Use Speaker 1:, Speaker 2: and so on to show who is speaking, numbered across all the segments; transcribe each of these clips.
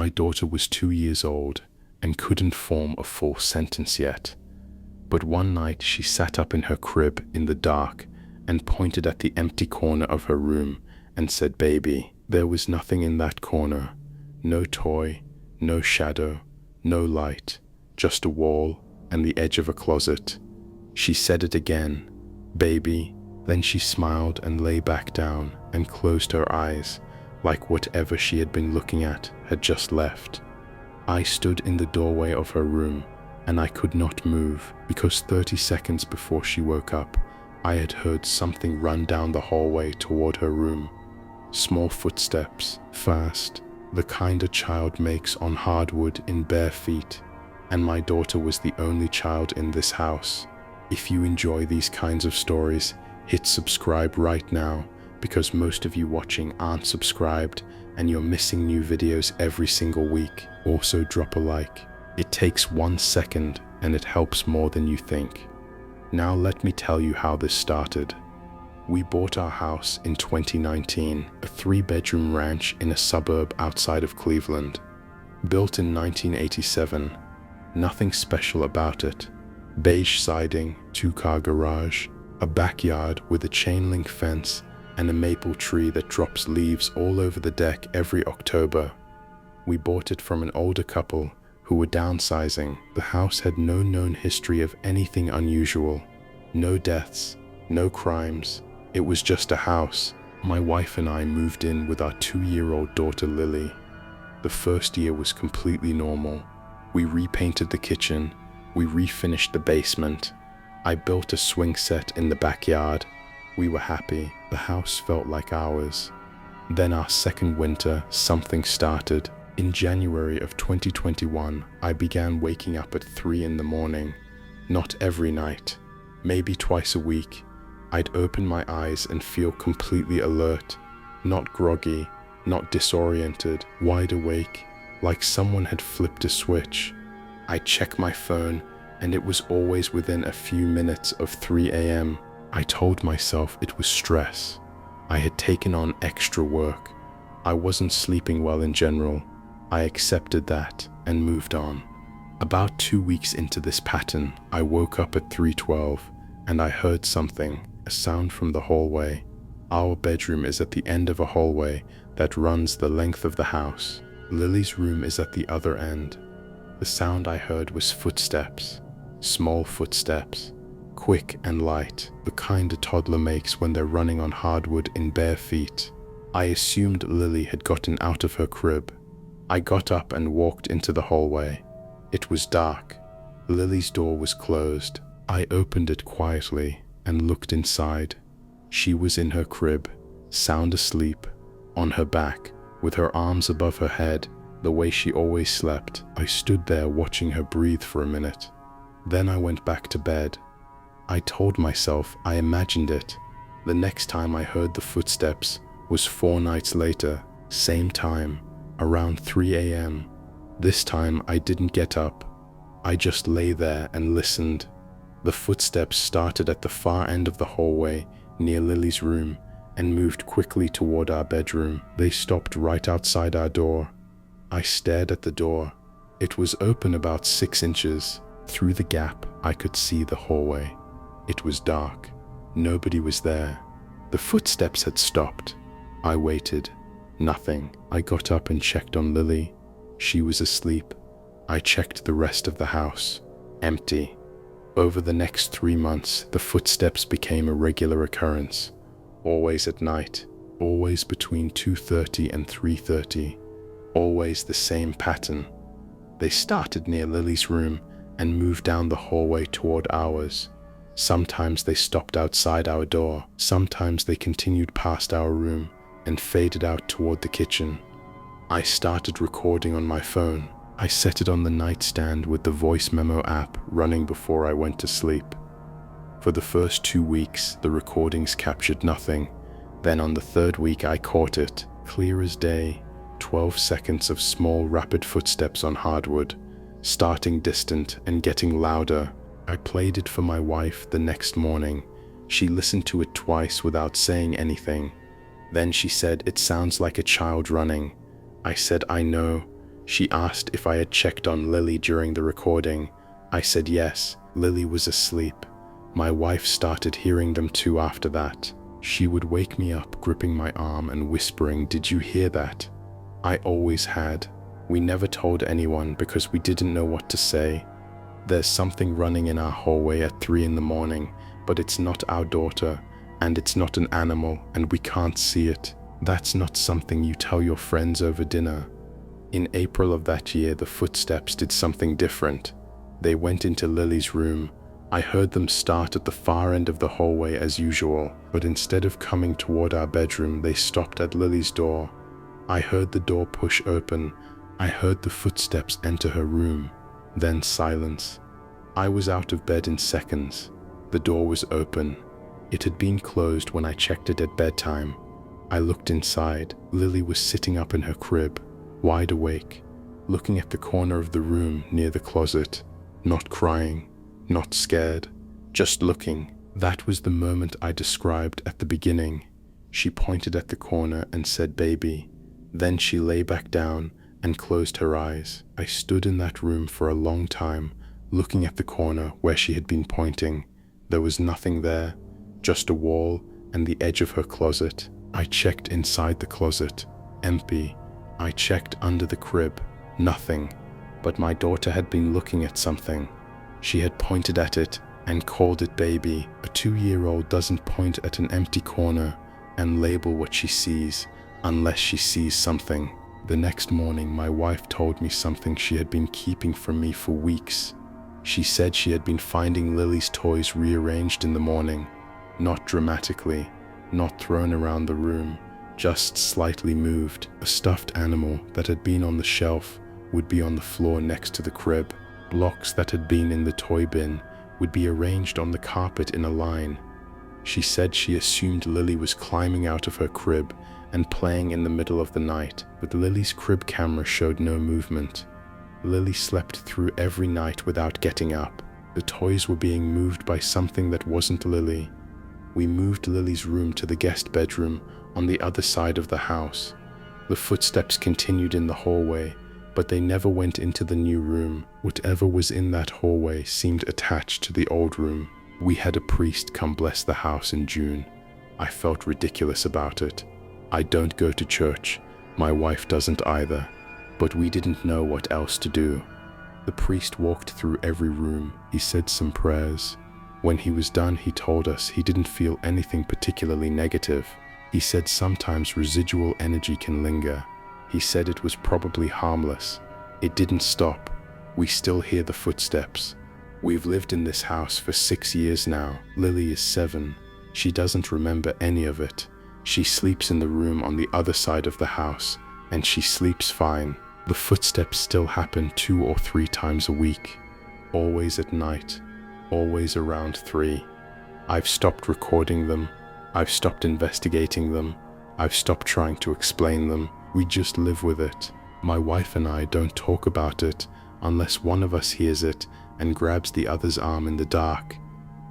Speaker 1: My daughter was 2 years old and couldn't form a full sentence yet. But one night she sat up in her crib in the dark and pointed at the empty corner of her room and said, "Baby." There was nothing in that corner. No toy, no shadow, no light, just a wall and the edge of a closet. She said it again, "Baby." Then she smiled and lay back down and closed her eyes, like whatever she had been looking at had just left. I stood in the doorway of her room and I could not move because 30 seconds before she woke up, I had heard something run down the hallway toward her room. Small footsteps, fast, the kind a child makes on hardwood in bare feet, and my daughter was the only child in this house. If you enjoy these kinds of stories, hit subscribe right now, because most of you watching aren't subscribed and you're missing new videos every single week. Also drop a like. It takes 1 second and it helps more than you think. Now let me tell you how this started. We bought our house in 2019, a 3-bedroom ranch in a suburb outside of Cleveland. Built in 1987, nothing special about it. Beige siding, 2-car garage, a backyard with a chain link fence, and a maple tree that drops leaves all over the deck every October. We bought it from an older couple who were downsizing. The house had no known history of anything unusual. No deaths, no crimes. It was just a house. My wife and I moved in with our 2-year-old daughter Lily. The first year was completely normal. We repainted the kitchen. We refinished the basement. I built a swing set in the backyard. We were happy. The house felt like ours. Then our second winter, something started. In January of 2021, I began waking up at 3 in the morning. Not every night, maybe twice a week. I'd open my eyes and feel completely alert, not groggy, not disoriented, wide awake, like someone had flipped a switch. I'd check my phone, and it was always within a few minutes of 3 a.m. I told myself it was stress. I had taken on extra work. I wasn't sleeping well in general. I accepted that and moved on. About 2 weeks into this pattern, I woke up at 3:12 and I heard something, a sound from the hallway. Our bedroom is at the end of a hallway that runs the length of the house. Lily's room is at the other end. The sound I heard was footsteps, small footsteps, quick and light, the kind a toddler makes when they're running on hardwood in bare feet. I assumed Lily had gotten out of her crib. I got up and walked into the hallway. It was dark. Lily's door was closed. I opened it quietly and looked inside. She was in her crib, sound asleep, on her back, with her arms above her head, the way she always slept. I stood there watching her breathe for a minute. Then I went back to bed. I told myself I imagined it. The next time I heard the footsteps was 4 nights later, same time, around 3 a.m. This time I didn't get up. I just lay there and listened. The footsteps started at the far end of the hallway near Lily's room and moved quickly toward our bedroom. They stopped right outside our door. I stared at the door. It was open about 6 inches. Through the gap, I could see the hallway. It was dark. Nobody was there. The footsteps had stopped. I waited. Nothing. I got up and checked on Lily. She was asleep. I checked the rest of the house. Empty. Over the next 3 months, the footsteps became a regular occurrence. Always at night. Always between 2:30 and 3:30. Always the same pattern. They started near Lily's room and moved down the hallway toward ours. Sometimes they stopped outside our door. Sometimes they continued past our room and faded out toward the kitchen. I started recording on my phone. I set it on the nightstand with the voice memo app running before I went to sleep. For the first 2 weeks, the recordings captured nothing. Then on the 3rd week, I caught it, clear as day. 12 seconds of small, rapid footsteps on hardwood, starting distant and getting louder. I played it for my wife the next morning. She listened to it twice without saying anything. Then she said, "It sounds like a child running." I said, "I know." She asked if I had checked on Lily during the recording. I said yes. Lily was asleep. My wife started hearing them too after that. She would wake me up, gripping my arm and whispering, "Did you hear that?" I always had. We never told anyone because we didn't know what to say. There's something running in our hallway at 3 in the morning, but it's not our daughter, and it's not an animal, and we can't see it. That's not something you tell your friends over dinner. In April of that year, the footsteps did something different. They went into Lily's room. I heard them start at the far end of the hallway as usual, but instead of coming toward our bedroom, they stopped at Lily's door. I heard the door push open. I heard the footsteps enter her room. Then silence. I was out of bed in seconds. The door was open. It had been closed when I checked it at bedtime. I looked inside. Lily was sitting up in her crib, wide awake, looking at the corner of the room near the closet, not crying, not scared, just looking. That was the moment I described at the beginning. She pointed at the corner and said, "Baby." Then she lay back down and closed her eyes. I stood in that room for a long time, looking at the corner where she had been pointing. There was nothing there, just a wall and the edge of her closet. I checked inside the closet, empty. I checked under the crib, nothing. But my daughter had been looking at something. She had pointed at it and called it baby. A 2-year-old doesn't point at an empty corner and label what she sees unless she sees something. The next morning, my wife told me something she had been keeping from me for weeks. She said she had been finding Lily's toys rearranged in the morning, not dramatically, not thrown around the room, just slightly moved. A stuffed animal that had been on the shelf would be on the floor next to the crib. Blocks that had been in the toy bin would be arranged on the carpet in a line. She said she assumed Lily was climbing out of her crib and playing in the middle of the night, but Lily's crib camera showed no movement. Lily slept through every night without getting up. The toys were being moved by something that wasn't Lily. We moved Lily's room to the guest bedroom on the other side of the house. The footsteps continued in the hallway, but they never went into the new room. Whatever was in that hallway seemed attached to the old room. We had a priest come bless the house in June. I felt ridiculous about it. I don't go to church. My wife doesn't either. But we didn't know what else to do. The priest walked through every room. He said some prayers. When he was done, he told us he didn't feel anything particularly negative. He said sometimes residual energy can linger. He said it was probably harmless. It didn't stop. We still hear the footsteps. We've lived in this house for 6 years now. Lily is 7. She doesn't remember any of it. She sleeps in the room on the other side of the house, and she sleeps fine. The footsteps still happen 2 or 3 times a week. Always at night. Always around 3. I've stopped recording them. I've stopped investigating them. I've stopped trying to explain them. We just live with it. My wife and I don't talk about it unless one of us hears it and grabs the other's arm in the dark.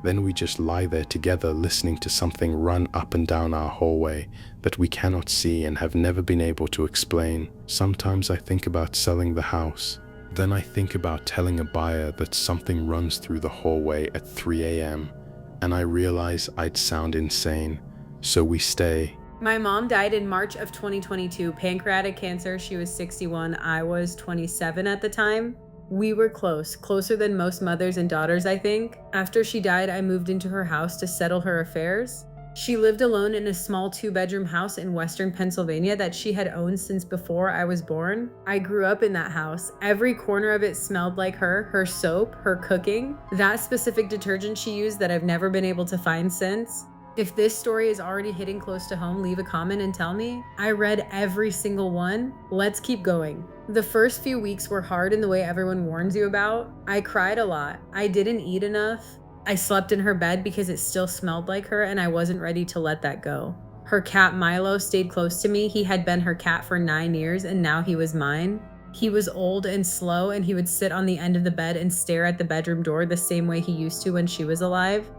Speaker 1: Then we just lie there together listening to something run up and down our hallway that we cannot see and have never been able to explain. Sometimes I think about selling the house. Then I think about telling a buyer that something runs through the hallway at 3 a.m. and I realize I'd sound insane. So we stay.
Speaker 2: My mom died in March of 2022, pancreatic cancer. She was 61. I was 27 at the time. We were close, closer than most mothers and daughters, I think. After she died, I moved into her house to settle her affairs. She lived alone in a small 2-bedroom house in western Pennsylvania that she had owned since before I was born. I grew up in that house. Every corner of it smelled like her soap, her cooking, that specific detergent she used that I've never been able to find since. If this story is already hitting close to home, leave a comment and tell me. I read every single one. Let's keep going. The first few weeks were hard in the way everyone warns you about. I cried a lot. I didn't eat enough. I slept in her bed because it still smelled like her and I wasn't ready to let that go. Her cat Milo stayed close to me. He had been her cat for 9 years and now he was mine. He was old and slow and he would sit on the end of the bed and stare at the bedroom door the same way he used to when she was alive.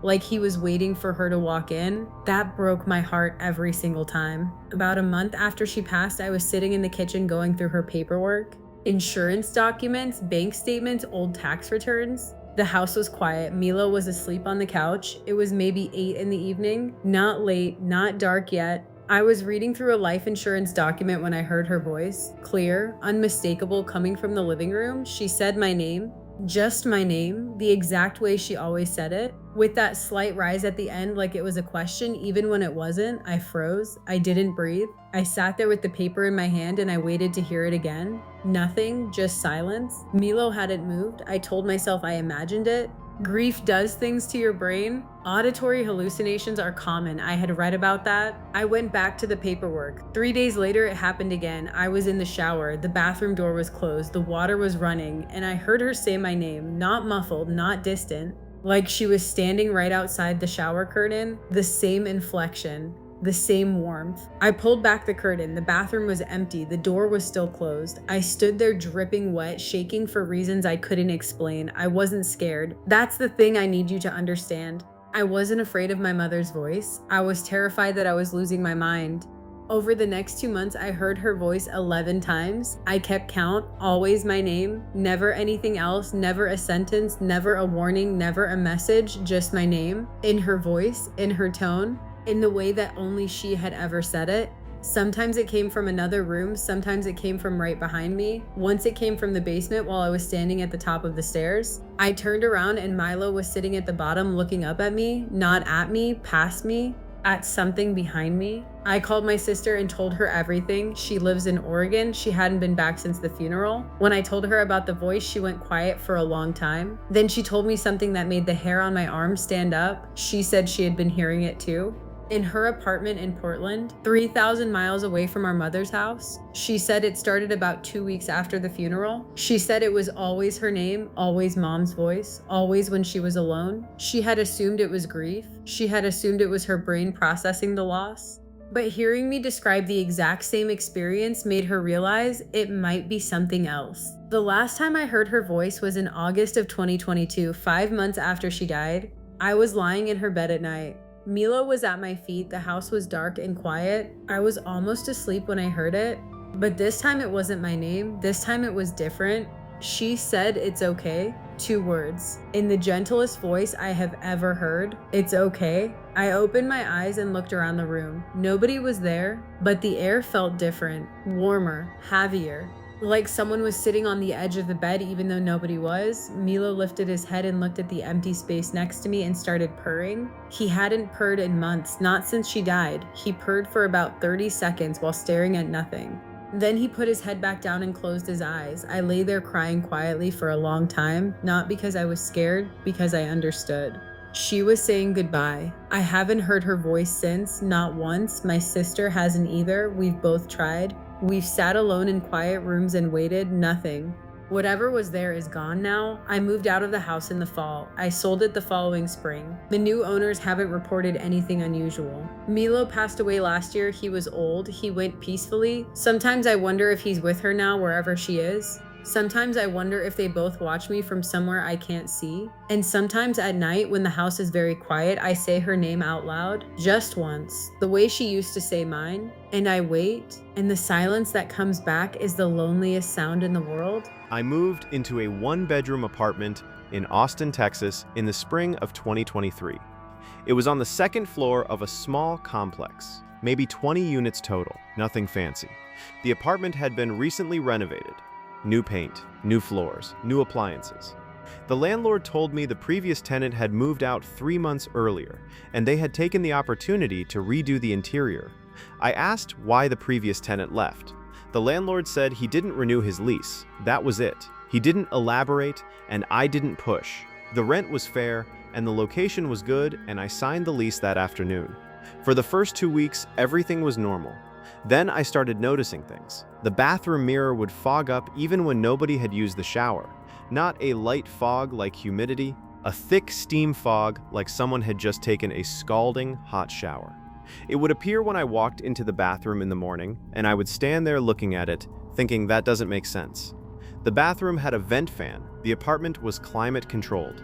Speaker 2: like he was waiting for her to walk in. That broke my heart every single time. About a month after she passed, I was sitting in the kitchen going through her paperwork. Insurance documents, bank statements, old tax returns. The house was quiet. Milo was asleep on the couch. It was maybe 8 in the evening. Not late, not dark yet. I was reading through a life insurance document when I heard her voice. Clear, unmistakable, coming from the living room. She said my name. Just my name, the exact way she always said it, with that slight rise at the end like it was a question. Even when it wasn't, I froze. I didn't breathe. I sat there with the paper in my hand and I waited to hear it again. Nothing, just silence. Milo hadn't moved. I told myself I imagined it. Grief does things to your brain. Auditory hallucinations are common. I had read about that. I went back to the paperwork. 3 days later, it happened again. I was in the shower. The bathroom door was closed. The water was running, and I heard her say my name, not muffled, not distant, like she was standing right outside the shower curtain. The same inflection. The same warmth. I pulled back the curtain. The bathroom was empty. The door was still closed. I stood there dripping wet, shaking for reasons I couldn't explain. I wasn't scared. That's the thing I need you to understand. I wasn't afraid of my mother's voice. I was terrified that I was losing my mind. Over the next 2 months, I heard her voice 11 times. I kept count, always my name, never anything else, never a sentence, never a warning, never a message, just my name. In her voice, in her tone, in the way that only she had ever said it. Sometimes it came from another room, sometimes it came from right behind me. Once it came from the basement while I was standing at the top of the stairs. I turned around and Milo was sitting at the bottom looking up at me, not at me, past me, at something behind me. I called my sister and told her everything. She lives in Oregon. She hadn't been back since the funeral. When I told her about the voice, she went quiet for a long time. Then she told me something that made the hair on my arm stand up. She said she had been hearing it too. In her apartment in Portland, 3,000 miles away from our mother's house. She said it started about 2 weeks after the funeral. She said it was always her name, always mom's voice, always when she was alone. She had assumed it was grief. She had assumed it was her brain processing the loss. But hearing me describe the exact same experience made her realize it might be something else. The last time I heard her voice was in August of 2022, 5 months after she died. I was lying in her bed at night. Milo was at my feet. The house was dark and quiet. I was almost asleep when I heard it, but this time it wasn't my name. This time it was different. She said, "It's okay." 2 words. In the gentlest voice I have ever heard. "It's okay." I opened my eyes and looked around the room. Nobody was there, but the air felt different, warmer, heavier. Like someone was sitting on the edge of the bed even though nobody was. Milo lifted his head and looked at the empty space next to me and started purring. He hadn't purred in months, not since she died. He purred for about 30 seconds while staring at nothing. Then he put his head back down and closed his eyes. I lay there crying quietly for a long time, not because I was scared, because I understood. She was saying goodbye. I haven't heard her voice since, not once. My sister hasn't either. We've both tried. We've sat alone in quiet rooms and waited, nothing. Whatever was there is gone now. I moved out of the house in the fall. I sold it the following spring. The new owners haven't reported anything unusual. Milo passed away last year. He was old. He went peacefully. Sometimes I wonder if he's with her now wherever she is. Sometimes I wonder if they both watch me from somewhere I can't see. And sometimes at night when the house is very quiet, I say her name out loud, just once, the way she used to say mine. And I wait, and the silence that comes back is the loneliest sound in the world.
Speaker 3: I moved into a 1-bedroom apartment in Austin, Texas in the spring of 2023. It was on the 2nd floor of a small complex, maybe 20 units total, nothing fancy. The apartment had been recently renovated. New paint, new floors, new appliances. The landlord told me the previous tenant had moved out 3 months earlier, and they had taken the opportunity to redo the interior. I asked why the previous tenant left. The landlord said he didn't renew his lease. That was it. He didn't elaborate, and I didn't push. The rent was fair, and the location was good, and I signed the lease that afternoon. For the first 2 weeks, everything was normal. Then I started noticing things. The bathroom mirror would fog up even when nobody had used the shower. Not a light fog like humidity, a thick steam fog like someone had just taken a scalding hot shower. It would appear when I walked into the bathroom in the morning, and I would stand there looking at it, thinking that doesn't make sense. The bathroom had a vent fan. The apartment was climate controlled.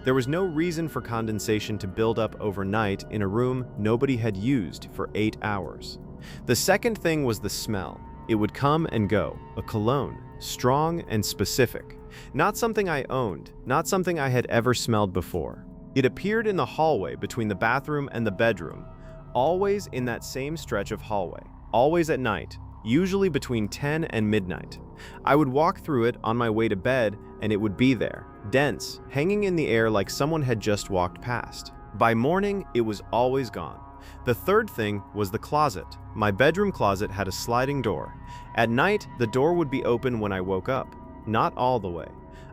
Speaker 3: There was no reason for condensation to build up overnight in a room nobody had used for 8 hours. The second thing was the smell. It would come and go, a cologne, strong and specific. Not something I owned, not something I had ever smelled before. It appeared in the hallway between the bathroom and the bedroom, always in that same stretch of hallway, always at night, usually between 10 and midnight. I would walk through it on my way to bed and it would be there, dense, hanging in the air like someone had just walked past. By morning, it was always gone. The third thing was the closet. My bedroom closet had a sliding door. At night, the door would be open when I woke up. Not all the way.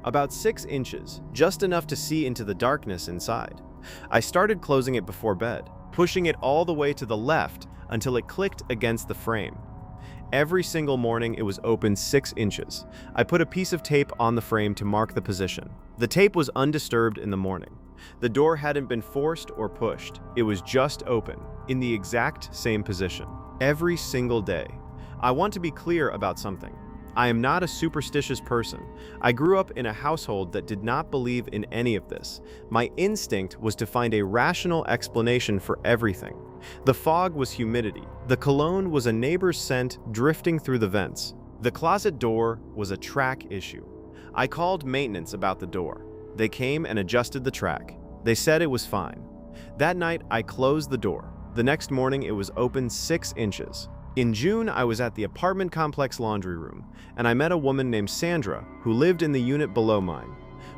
Speaker 3: About 6 inches, just enough to see into the darkness inside. I started closing it before bed, pushing it all the way to the left until it clicked against the frame. Every single morning it was open 6 inches. I put a piece of tape on the frame to mark the position. The tape was undisturbed in the morning. The door hadn't been forced or pushed. It was just open, in the exact same position. Every single day. I want to be clear about something. I am not a superstitious person. I grew up in a household that did not believe in any of this. My instinct was to find a rational explanation for everything. The fog was humidity. The cologne was a neighbor's scent drifting through the vents. The closet door was a track issue. I called maintenance about the door. They came and adjusted the track. They said it was fine. That night, I closed the door. The next morning, it was open 6 inches. In June, I was at the apartment complex laundry room, and I met a woman named Sandra who lived in the unit below mine.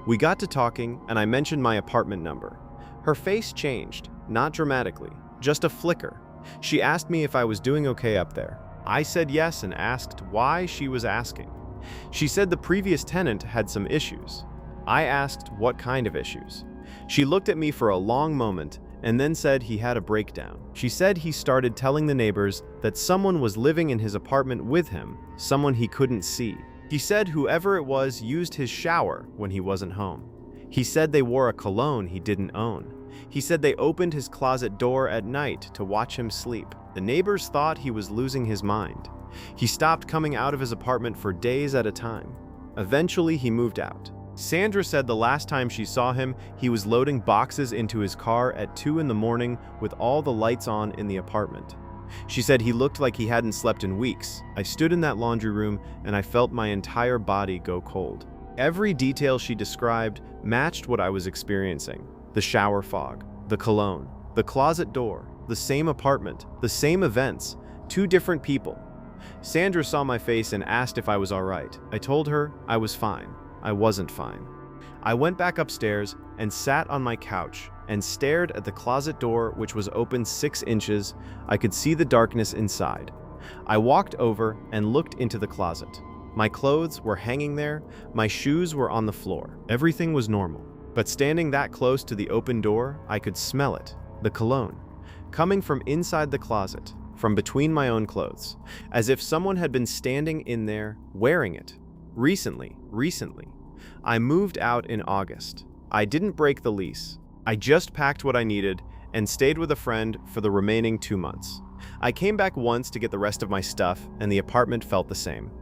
Speaker 3: We got to talking, and I mentioned my apartment number. Her face changed, not dramatically, just a flicker. She asked me if I was doing okay up there. I said yes and asked why she was asking. She said the previous tenant had some issues. I asked what kind of issues. She looked at me for a long moment and then said he had a breakdown. She said he started telling the neighbors that someone was living in his apartment with him, someone he couldn't see. He said whoever it was used his shower when he wasn't home. He said they wore a cologne he didn't own. He said they opened his closet door at night to watch him sleep. The neighbors thought he was losing his mind. He stopped coming out of his apartment for days at a time. Eventually, he moved out. Sandra said the last time she saw him, he was loading boxes into his car at 2 in the morning with all the lights on in the apartment. She said he looked like he hadn't slept in weeks. I stood in that laundry room and I felt my entire body go cold. Every detail she described matched what I was experiencing. The shower fog, the cologne, the closet door, the same apartment, the same events, 2 different people. Sandra saw my face and asked if I was all right. I told her I was fine. I wasn't fine. I went back upstairs and sat on my couch and stared at the closet door, which was open 6 inches. I could see the darkness inside. I walked over and looked into the closet. My clothes were hanging there. My shoes were on the floor. Everything was normal. But standing that close to the open door, I could smell it, the cologne, coming from inside the closet, from between my own clothes, as if someone had been standing in there wearing it. Recently. I moved out in August. I didn't break the lease. I just packed what I needed and stayed with a friend for the remaining 2 months. I came back once to get the rest of my stuff, and the apartment felt the same.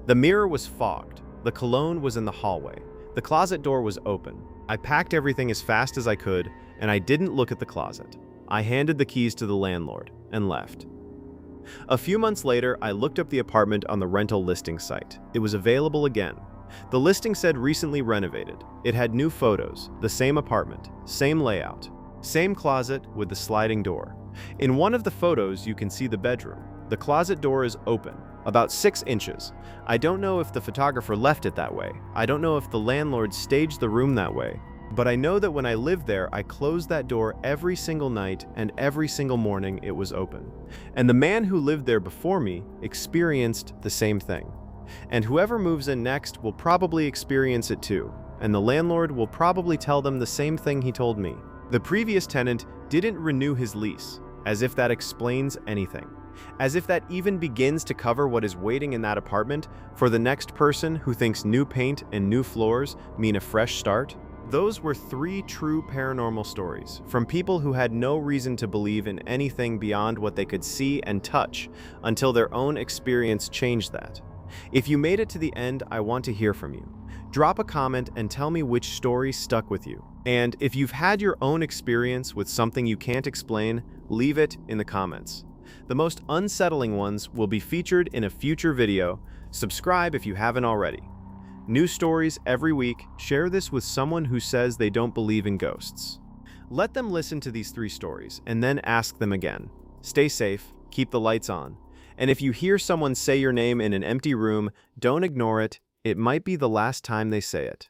Speaker 3: The mirror was fogged. The cologne was in the hallway. The closet door was open. I packed everything as fast as I could, and I didn't look at the closet. I handed the keys to the landlord and left. A few months later, I looked up the apartment on the rental listing site. It was available again. The listing said recently renovated. It had new photos, the same apartment, same layout, same closet with the sliding door. In one of the photos, you can see the bedroom. The closet door is open, about 6 inches. I don't know if the photographer left it that way. I don't know if the landlord staged the room that way. But I know that when I lived there, I closed that door every single night, and every single morning it was open. And the man who lived there before me experienced the same thing. And whoever moves in next will probably experience it too. And the landlord will probably tell them the same thing he told me. The previous tenant didn't renew his lease, as if that explains anything. As if that even begins to cover what is waiting in that apartment for the next person who thinks new paint and new floors mean a fresh start. Those were 3 true paranormal stories from people who had no reason to believe in anything beyond what they could see and touch until their own experience changed that. If you made it to the end, I want to hear from you. Drop a comment and tell me which story stuck with you. And if you've had your own experience with something you can't explain, leave it in the comments. The most unsettling ones will be featured in a future video. Subscribe if you haven't already. New stories every week. Share this with someone who says they don't believe in ghosts. Let them listen to these 3 stories and then ask them again. Stay safe, keep the lights on. And if you hear someone say your name in an empty room, don't ignore it. It might be the last time they say it.